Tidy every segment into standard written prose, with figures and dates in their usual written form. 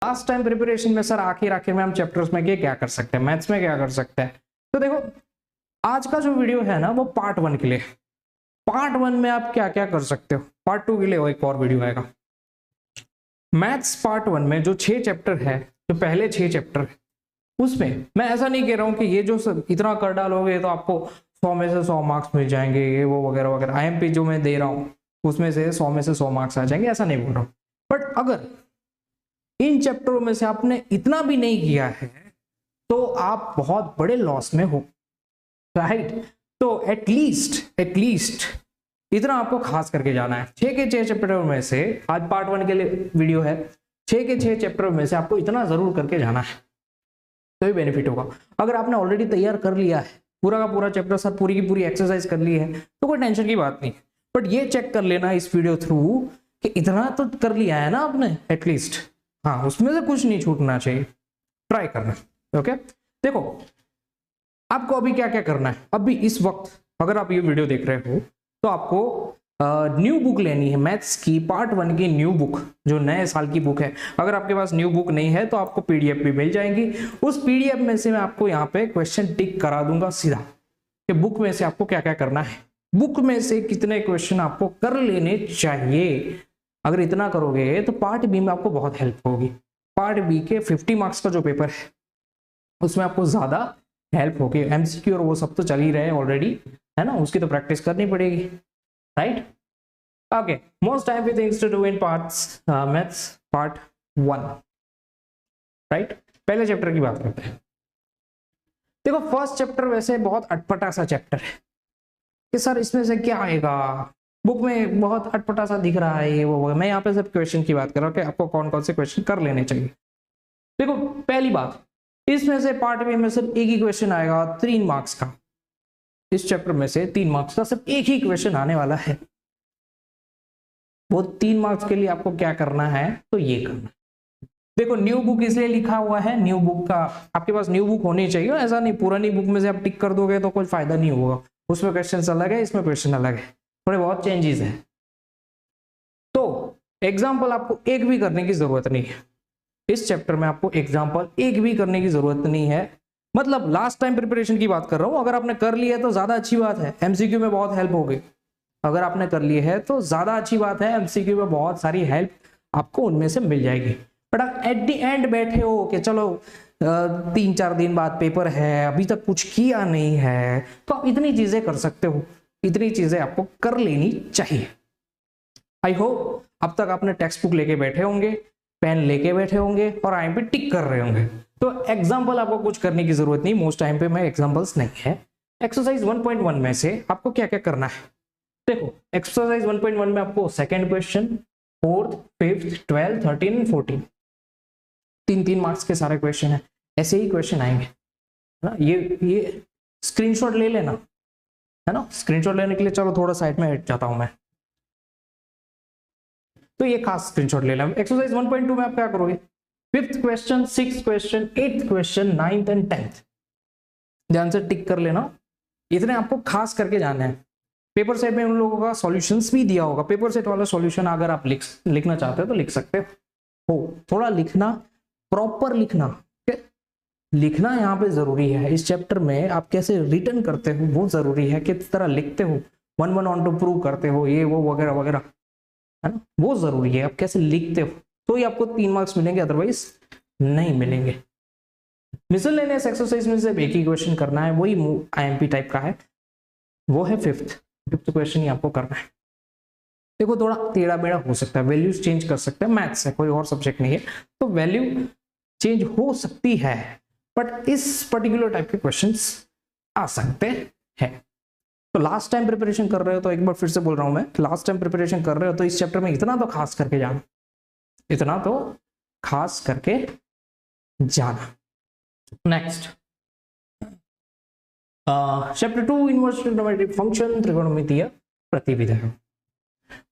Last time preparation में sir आखिर में हम चैप्टर्स में क्या कर सकते हैं, मैथ्स में क्या कर सकते हैं। तो देखो आज का जो वीडियो है ना वो पार्ट 1 के लिए। पार्ट 1 में आप क्या क्या कर सकते हो, पार्ट 2 के लिए एक और वीडियो आएगा। मैथ्स पार्ट 1 में जो 6 चैप्टर है, जो पहले 6 चैप्टर है, उसमें मैं ऐसा नहीं कह रहा हूं कि ये जो सब इतना कर डालोगे तो आपको 100 में से 100 मार्क्स मिल जाएंगे, ये वो वगैरह वगैरह। आईएमपी जो मैं दे रहा हूं उसमें से 100 में से 100 मार्क्स आ जाएंगे, ऐसा नहीं बोल रहा हूं। बट अगर इन चैप्टरों में से आपने इतना भी नहीं किया है तो आप बहुत बड़े लॉस में हो, राइट। तो एटलीस्ट इतना आपको खास करके जाना है। 6 के 6 चैप्टरों में से, आज पार्ट 1 के लिए वीडियो है, 6 के 6 चैप्टरों में से आपको इतना जरूर करके जाना है, तो ही बेनिफिट होगा। अगर आपने ऑलरेडी तैयार कर लिया है पूरा का पूरा चैप्टर, सर पूरी की पूरी एक्सरसाइज कर ली है, तो कोई टेंशन की बात नहीं। बट ये चेक कर लेना इस वीडियो थ्रू कि इतना तो कर लिया है ना आपने एटलीस्ट, हाँ उसमें से कुछ नहीं छूटना चाहिए, ट्राई करना। ओके देखो आपको अभी क्या क्या करना है। अभी इस वक्त अगर आप ये वीडियो देख रहे हो तो आपको न्यू बुक लेनी है, मैथ्स की पार्ट 1 की न्यू बुक, जो नए साल की बुक है। अगर आपके पास न्यू बुक नहीं है तो आपको पीडीएफ भी मिल जाएंगी। उस पीडीएफ में से मैं आपको यहाँ पे क्वेश्चन टिक करा दूंगा सीधा कि बुक में से आपको क्या क्या करना है, बुक में से कितने क्वेश्चन आपको कर लेने चाहिए। अगर इतना करोगे तो पार्ट बी में आपको बहुत हेल्प होगी। पार्ट बी के 50 मार्क्स का जो पेपर है उसमें आपको ज्यादा हेल्प होगी। एमसीक्यू और वो सब तो चल ही रहे हैं ऑलरेडी, है ना, उसकी तो प्रैक्टिस करनी पड़ेगी, right. Okay, most time things to do in parts maths part 1, right. पहले चैप्टर की बात करते हैं। देखो फर्स्ट चैप्टर वैसे बहुत अटपटा सा चैप्टर है कि सर इसमें से क्या आएगा, बुक में बहुत अटपटा सा दिख रहा है ये वो। मैं यहाँ पे सिर्फ क्वेश्चन की बात कर रहा हूँ कि आपको कौन कौन से क्वेश्चन कर लेने चाहिए। देखो पहली बात, इसमें से पार्ट बी में सिर्फ एक ही क्वेश्चन आएगा 3 मार्क्स का। इस चैप्टर में से 3 मार्क्स का सिर्फ एक ही क्वेश्चन आने वाला है। वो 3 मार्क्स के लिए आपको क्या करना है, तो ये करना। देखो न्यू बुक इसलिए लिखा हुआ है, न्यू बुक का आपके पास न्यू बुक होनी चाहिए। ऐसा नहीं पुरानी बुक में से आप टिक कर दोगे तो कोई फायदा नहीं होगा। उसमें क्वेश्चन अलग है, इसमें क्वेश्चन अलग है, थोड़े बहुत चेंजेस है। तो एग्जाम्पल आपको एक भी करने की जरूरत नहीं है। इस चैप्टर में आपको एग्जाम्पल एक भी करने की जरूरत नहीं है। मतलब लास्ट टाइम प्रिपरेशन की बात कर रहा हूं। अगर आपने कर लिया है तो ज्यादा अच्छी बात है, एमसीक्यू में बहुत हेल्प होगी। अगर आपने कर ली है तो ज्यादा अच्छी बात है, एमसीक्यू में बहुत सारी हेल्प आपको उनमें से मिल जाएगी। बट आप एट द एंड बैठे हो कि चलो 3-4 दिन बाद पेपर है, अभी तक कुछ किया नहीं है, तो आप इतनी चीजें कर सकते हो, इतनी चीजें आपको कर लेनी चाहिए। आई होप अब तक आपने टेक्स्ट बुक लेके बैठे होंगे, पेन लेके बैठे होंगे और आई पे टिक कर रहे होंगे। तो एग्जाम्पल आपको कुछ करने की जरूरत नहीं, मोस्ट टाइम पे मैं एग्जाम्पल्स नहीं है। एक्सरसाइज 1.1 में से आपको क्या क्या करना है। देखो एक्सरसाइज 1.1 में आपको second question, 4th, 5th, 12th, 13, 14 3-3 marks के सारे क्वेश्चन है। ऐसे ही क्वेश्चन आएंगे, है ना। ये स्क्रीनशॉट ले लेना, है ना। स्क्रीनशॉट लेने के लिए चलो थोड़ा साइड में हट जाता हूं मैं, तो ये खास स्क्रीनशॉट ले लेना। एक्सरसाइज 1.2 में आप क्या करोगे, 5th question, 6th question, 8th question, 9th and 10th ध्यान से टिक कर लेना। इतने आपको खास करके जाना है। पेपर सेट में उन लोगों का सॉल्यूशंस भी दिया होगा। पेपर सेट वाला सॉल्यूशन अगर आप लिखना चाहते हो तो लिख सकते हो। थोड़ा लिखना, प्रॉपर लिखना, लिखना यहाँ पे जरूरी है। इस चैप्टर में आप कैसे रिटर्न करते हो वो जरूरी है, किस तरह लिखते हो, 1-1 ऑन टू प्रूव करते हो, ये वो वगैरह वगैरह, है ना, वो जरूरी है। आप कैसे लिखते हो तो ही आपको 3 मार्क्स मिलेंगे, अदरवाइज नहीं मिलेंगे। मिसलेनियस एक्सरसाइज में सिर्फ एक ही क्वेश्चन करना है, वही आईएमपी टाइप का है, वो है 5th क्वेश्चन ही आपको करना है। देखो थोड़ा टेढ़ा मेढ़ा हो सकता है, वैल्यूज चेंज कर सकते हैं, मैथ्स है कोई और सब्जेक्ट नहीं है, तो वैल्यू चेंज हो सकती है। बट इस पर्टिकुलर टाइप के क्वेश्चंस आ सकते हैं। तो लास्ट टाइम प्रिपरेशन कर रहे हो तो एक बार फिर से बोल रहा हूं मैं, लास्ट टाइम प्रिपरेशन कर रहे हो तो इस चैप्टर में इतना तो खास करके जाना, इतना तो खास करके जाना। Next chapter 2 inverse trigonometric function, त्रिकोणमितीय प्रतिविधि।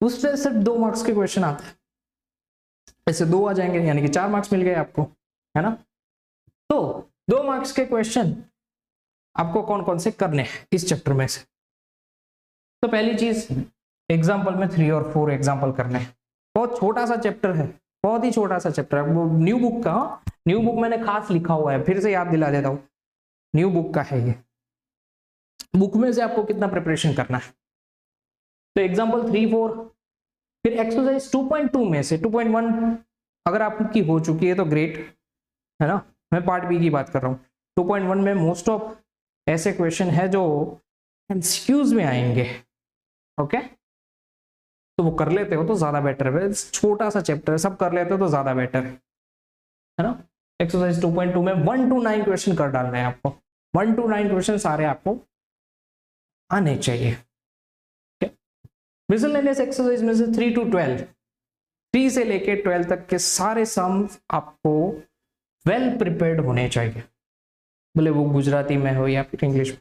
उससे सिर्फ 2 मार्क्स के क्वेश्चन आते हैं, ऐसे 2 आ जाएंगे, यानी कि 4 मार्क्स मिल गए आपको, है ना। तो 2 मार्क्स के क्वेश्चन आपको कौन कौन से करने हैं इस चैप्टर में से। तो पहली चीज एग्जाम्पल में 3 और 4 एग्जाम्पल करने हैं। बहुत छोटा सा चैप्टर है, बहुत ही छोटा सा चैप्टर है, वो न्यू बुक का, न्यू बुक मैंने खास लिखा हुआ है, फिर से याद दिला देता हूँ, न्यू बुक का है ये। बुक में से आपको कितना प्रिपरेशन करना है, तो एग्जाम्पल 3-4, फिर एक्सरसाइज 2.2 में से 2.1 अगर आपकी हो चुकी है तो ग्रेट है ना, मैं पार्ट बी की बात कर रहा हूँ। 2.1 में मोस्ट ऑफ ऐसे क्वेश्चन है जो एमसीक्यूज में आएंगे, ओके, तो वो कर लेते हो तो ज्यादा बेटर है, छोटा सा चैप्टर है, सब कर लेते हो तो ज्यादा बेटर है ना। एक्सरसाइज 2.2 में 1 to 9 क्वेश्चन कर डालना है आपको, 1 to 9 क्वेश्चन सारे आपको आने चाहिए। मिसलेनियस एक्सरसाइज में से 3 to 12, 3 से लेके 12 तक के सारे सम आपको वेल प्रिपेयर्ड होने चाहिए, भले वो गुजराती में हो या फिर इंग्लिश में।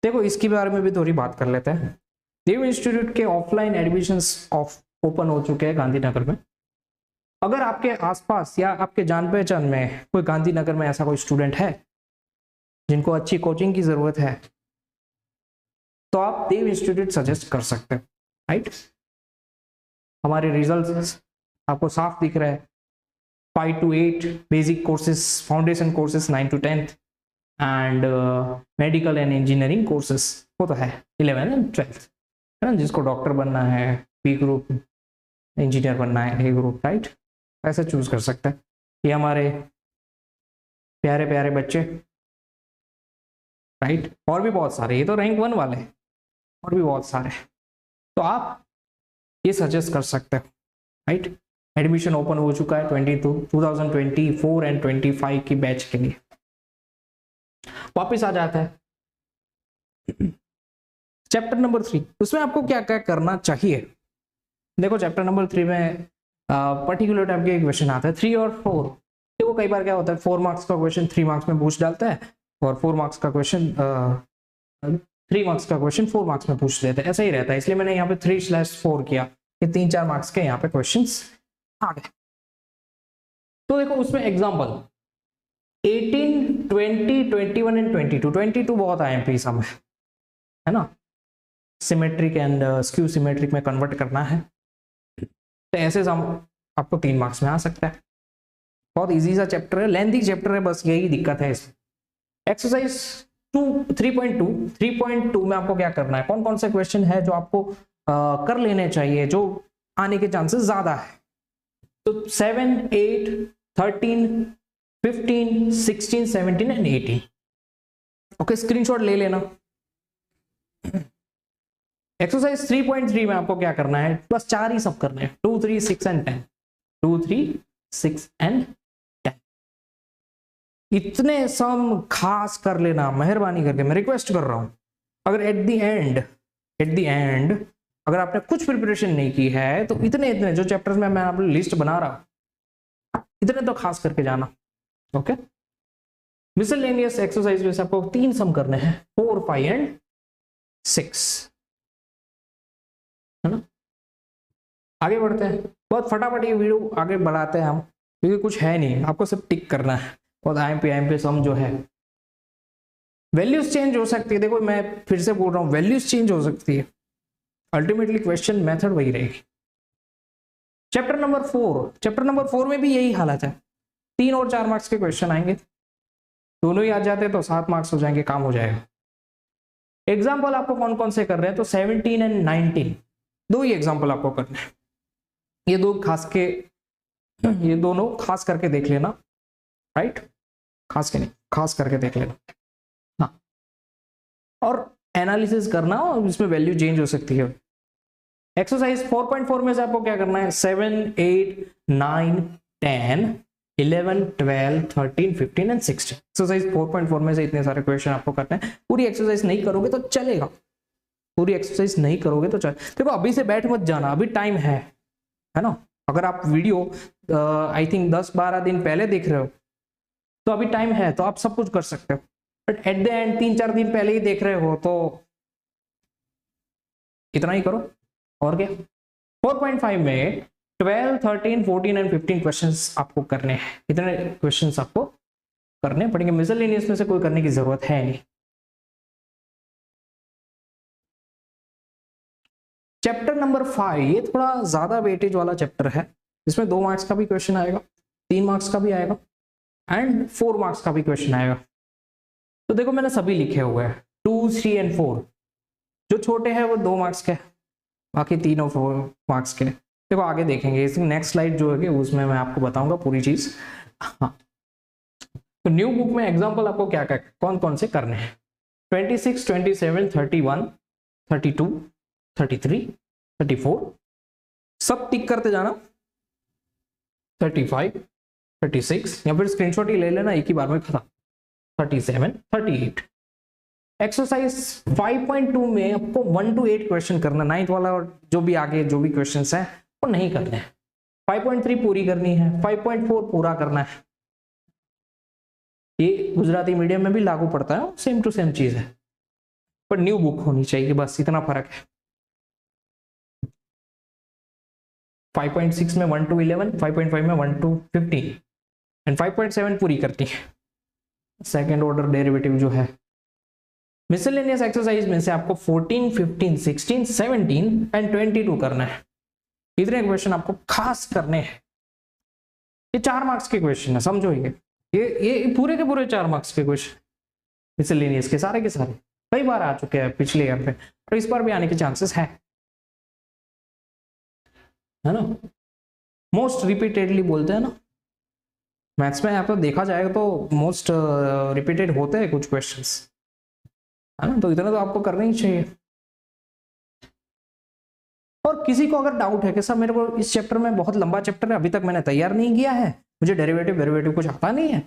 देखो इसके बारे में भी थोड़ी बात कर लेते हैं। देव इंस्टीट्यूट के ऑफलाइन एडमिशंस ओपन हो चुके हैं गांधीनगर में। अगर आपके आसपास या आपके जान पहचान में कोई गांधीनगर में ऐसा कोई स्टूडेंट है जिनको अच्छी कोचिंग की जरूरत है, तो आप देव इंस्टीट्यूट सजेस्ट कर सकते हैं, राइट। हमारे रिजल्ट्स आपको साफ दिख रहे हैं, 5 to 8 basic courses, foundation courses 9 to 10 and medical and engineering courses वो तो है 11 and 12, है ना। जिसको डॉक्टर बनना है बी ग्रुप, इंजीनियर बनना है ए ग्रुप, राइट, ऐसे चूज कर सकते हैं। ये हमारे प्यारे प्यारे बच्चे, राइट, और भी बहुत सारे, ये तो रैंक 1 वाले हैं, और भी बहुत सारे, तो आप ये सजेस्ट कर सकते हो, राइट। एडमिशन ओपन हो चुका है 2024 एंड 25 की बैच के लिए। वापिस आ जाता है चैप्टर नंबर 3, उसमें आपको क्या क्या करना चाहिए। देखो चैप्टर नंबर 3 में पर्टिकुलर टाइप के क्वेश्चन आता है 3 और 4। देखो कई बार क्या होता है 4 मार्क्स का क्वेश्चन 3 मार्क्स में पूछ डालता है, और 4 मार्क्स का क्वेश्चन 3 मार्क्स का क्वेश्चन 4 मार्क्स में पूछ लेते हैं, ऐसा ही रहता है। इसलिए मैंने यहाँ पे 3/4 किया, ये 3-4 मार्क्स के यहाँ पे क्वेश्चंस आ गए। तो देखो उसमें एग्जाम्पल 18, 20, 21 एंड 22। 22 बहुत आईएमपी सम है ना, सिमेट्रिक एंड स्क्यू सिमेट्रिक में कन्वर्ट करना है, तो ऐसे सम आपको 3 मार्क्स में आ सकता है। बहुत इजी सा चैप्टर है, लेंथी चैप्टर है, बस यही दिक्कत है इसमें। एक्सरसाइज 3.2 में आपको क्या करना है, कौन कौन से क्वेश्चन है जो आपको कर लेने चाहिए, जो आने के चांसेस ज्यादा है। तो 7, 8, 13, 15, 16, 17 एंड 18। ओके, स्क्रीनशॉट ले लेना। एक्सरसाइज 3.3 में आपको क्या करना है, बस 4 ही सब करने हैं, 2, 3, 6 एंड 10, 2, 3, 6 एंड 10। इतने सम खास कर लेना, मेहरबानी करके मैं रिक्वेस्ट कर रहा हूं। अगर एट द एंड अगर आपने कुछ प्रिपरेशन नहीं की है तो इतने जो चैप्टर्स में मैं आप लिस्ट बना रहा हूं, इतने तो खास करके जाना। ओके, मिसलेनियस एक्सरसाइज में से आपको 3 सम करने हैं, 4, 5 एंड 6, है ना। आगे बढ़ते हैं, बहुत फटाफट ये वीडियो आगे बढ़ाते हैं हम, क्योंकि कुछ है नहीं, आपको सिर्फ टिक करना है। बहुत आईएमपी सम जो है, वैल्यूज चेंज हो सकती है। देखो मैं फिर से बोल रहा हूं, वैल्यूज चेंज हो सकती है, अल्टीमेटली क्वेश्चन मेथड वही रहेगी। चैप्टर नंबर 4 में भी यही हालत है, 3 और 4 मार्क्स के क्वेश्चन आएंगे, दोनों ही आ जाते हैं तो 7 मार्क्स हो जाएंगे, काम हो जाएगा। एग्जाम्पल आपको कौन कौन से कर रहे हैं, तो 17 एंड 19 दो ही एग्जाम्पल आपको करने हैं। ये दोनों खास करके देख लेना, राइट, खास करके देख लेना। हाँ, और एनालिसिस करना, और इसमें वैल्यू चेंज हो सकती है। एक्सरसाइज 4.4 में से आपको क्या करना है, 7, 8, 9, 10, 11, 12, 13, 15 एंड 16। एक्सरसाइज 4.4 में से इतने सारे क्वेश्चन आपको करने हैं। पूरी एक्सरसाइज नहीं करोगे तो चलेगा, देखो अभी से बैठ मत जाना, अभी टाइम है ना। अगर आप वीडियो आई थिंक 10-12 दिन पहले देख रहे हो तो अभी टाइम है, तो आप सब कुछ कर सकते हो। बट एट द एंड 3-4 दिन पहले ही देख रहे हो तो इतना ही करो, और क्या। 4.5 में 12, 13, 14 एंड 15 क्वेश्चंस आपको करने हैं। इतने क्वेश्चंस आपको करने पड़ेंगे, मिसलेनियस में से कोई करने की जरूरत है नहीं। चैप्टर नंबर 5, ये थोड़ा ज्यादा वेटेज वाला चैप्टर है। इसमें 2 मार्क्स का भी क्वेश्चन आएगा, 3 मार्क्स का भी आएगा एंड 4 मार्क्स का भी क्वेश्चन आएगा। तो देखो मैंने सभी लिखे हुए हैं 2, 3 एंड 4। जो छोटे हैं वो 2 मार्क्स के, बाकी 3 और 4 मार्क्स के। देखो आगे देखेंगे, इस नेक्स्ट स्लाइड जो है उसमें मैं आपको बताऊंगा पूरी चीज। हाँ, तो न्यू बुक में एग्जाम्पल आपको क्या क्या कौन कौन से करने हैं। 26, 27, 31, 32, 33, 34 सब टिक करते जाना। 35, 36 या फिर स्क्रीनशॉट ही ले लेना, एक ही बार में खत्म। 37, 38। एक्सरसाइज 5.2 में आपको 1 to 8 क्वेश्चन करना, 9th वाला और जो भी आगे जो भी क्वेश्चंस हैं वो नहीं करने हैं। 5.3 पूरी करनी है, 5.4 पूरा करना है। ये गुजराती मीडियम में भी लागू पड़ता है, सेम टू सेम चीज है, पर न्यू बुक होनी चाहिए, बस इतना फर्क है। 5.6 में 1 to 11, 5.5 में 1 to 15 एंड 5.7 पूरी करती है सेकेंड ऑर्डर डेरिवेटिव जो है। मिसलेनियस एक्सरसाइज में से आपको 14, 15, 16, 17 एंड 22 करना है। इतने क्वेश्चन आपको खास करने हैं। ये 4 मार्क्स के क्वेश्चन है, समझो। ये पूरे के पूरे 4 मार्क्स के क्वेश्चन मिसलेनियस के सारे कई बार आ चुके हैं पिछले ईयर पे, और इस बार भी आने के चांसेस है ना। मोस्ट रिपीटेडली बोलते हैं ना मैथ्स में, यहाँ पर देखा जाएगा तो मोस्ट रिपीटेड होते हैं कुछ क्वेश्चंस, है ना। तो इतना तो आपको करना ही चाहिए। और किसी को अगर डाउट है कि सर मेरे को इस चैप्टर में बहुत लंबा चैप्टर है, अभी तक मैंने तैयार नहीं किया है, मुझे डेरिवेटिव कुछ आता नहीं है,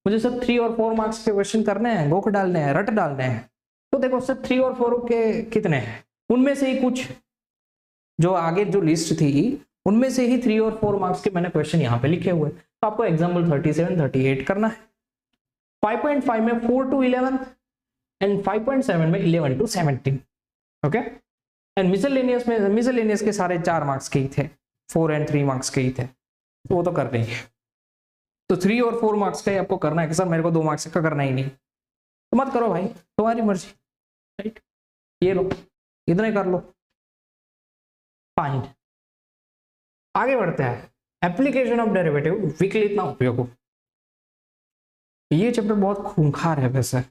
मुझे सिर्फ 3 और 4 मार्क्स के क्वेश्चन करने हैं, गोख डालने हैं, रट डालने हैं, तो देखो सिर्फ 3 और 4 के कितने हैं, उनमें से ही कुछ जो आगे जो लिस्ट थी उनमें से ही 3 और 4 मार्क्स के मैंने क्वेश्चन यहाँ पे लिखे हुए। तो आपको एग्जाम्पल 37, 38 करना है। 5.5 में 4 to 11 एंड 5.7 में 11 to 17। ओके, एंड मिसलेनियस के सारे 4 मार्क्स के ही थे, 4 एंड 3 मार्क्स के ही थे, तो वो तो कर देंगे। तो 3 और 4 मार्क्स का ही आपको करना है कि सर मेरे को 2 मार्क्स का करना ही नहीं, तो मत करो भाई, तुम्हारी मर्जी, राइट। ये लो, इतने कर लो, फाइन। आगे बढ़ते हैं। एप्लीकेशन ऑफ डेरिवेटिव, विकलित ना उपयोग हो। ये चैप्टर बहुत खूंखार है, वैसे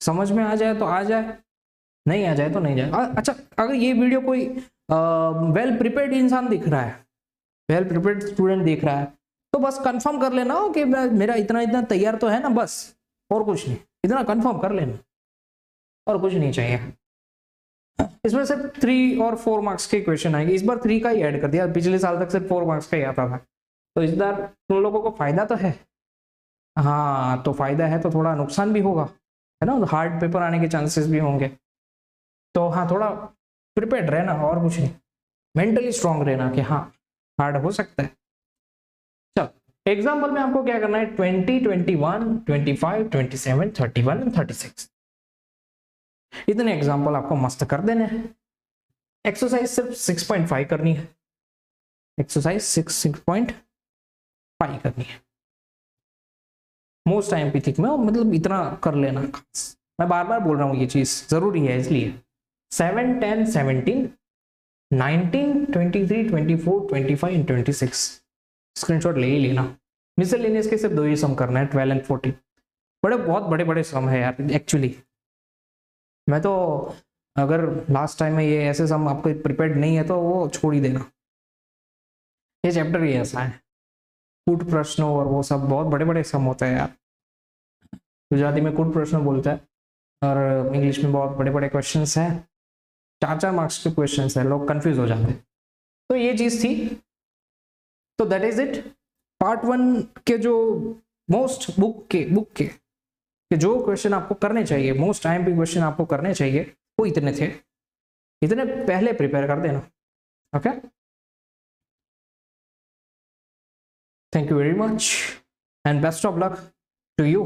समझ में आ जाए तो आ जाए, नहीं आ जाए तो नहीं जाए। अच्छा, अगर ये वीडियो कोई वेल प्रिपेयर्ड इंसान दिख रहा है, वेल प्रिपेयर्ड स्टूडेंट दिख रहा है, तो बस कंफर्म कर लेना कि मेरा इतना तैयार तो है ना, बस, और कुछ नहीं, इतना कंफर्म कर लेना, और कुछ नहीं चाहिए। इसमें सिर्फ 3 और 4 मार्क्स के क्वेश्चन आएंगे। इस बार 3 का ही ऐड कर दिया, पिछले साल तक सिर्फ 4 मार्क्स का ही आता था, तो इस बार तुम लोगों को फायदा तो है। हाँ, तो फायदा है तो थोड़ा नुकसान भी होगा, है ना, हार्ड पेपर आने के चांसेस भी होंगे। तो हाँ, थोड़ा प्रिपेयर्ड रहना, और कुछ नहीं, मेंटली स्ट्रांग रहना कि हाँ हार्ड हो सकता है। चलो एग्जाम्पल में आपको क्या करना है, 20, 21, 25, 27, 31 एंड 36, इतने एग्जाम्पल आपको मस्त कर देने हैं। एक्सरसाइज सिर्फ 6.5 करनी है, एक्सरसाइज 6.5 करनी है। मोस्ट आईएमपी में मतलब इतना कर लेना खास, मैं बार बार बोल रहा हूँ, ये चीज जरूरी है इसलिए। 7, 10, 17, 19, 23, 24, 25 एंड 26 स्क्रीनशॉट ले ही लेना। मिसलेनियस के सिर्फ 2 ही सम करना है, 12 एंड 14। बहुत बड़े बड़े सम है यार एक्चुअली। मैं तो अगर लास्ट टाइम में ये ऐसे सम आपको प्रिपेयर्ड नहीं है तो वो छोड़ ही देना, ये चैप्टर ही ऐसा है। कूट प्रश्न और वो सब बहुत बड़े बड़े सम होते हैं यार। गुजराती में कूट प्रश्न बोलता है, और इंग्लिश में बहुत बड़े बड़े क्वेश्चंस हैं, 4-4 मार्क्स के क्वेश्चंस हैं, लोग कंफ्यूज हो जाते हैं। तो ये चीज थी। तो दैट इज इट। पार्ट 1 के जो मोस्ट बुक के जो क्वेश्चन आपको करने चाहिए, मोस्ट आईएमपी क्वेश्चन आपको करने चाहिए, वो इतने थे, इतने पहले प्रिपेयर कर देना। Okay, thank you very much and best of luck to you.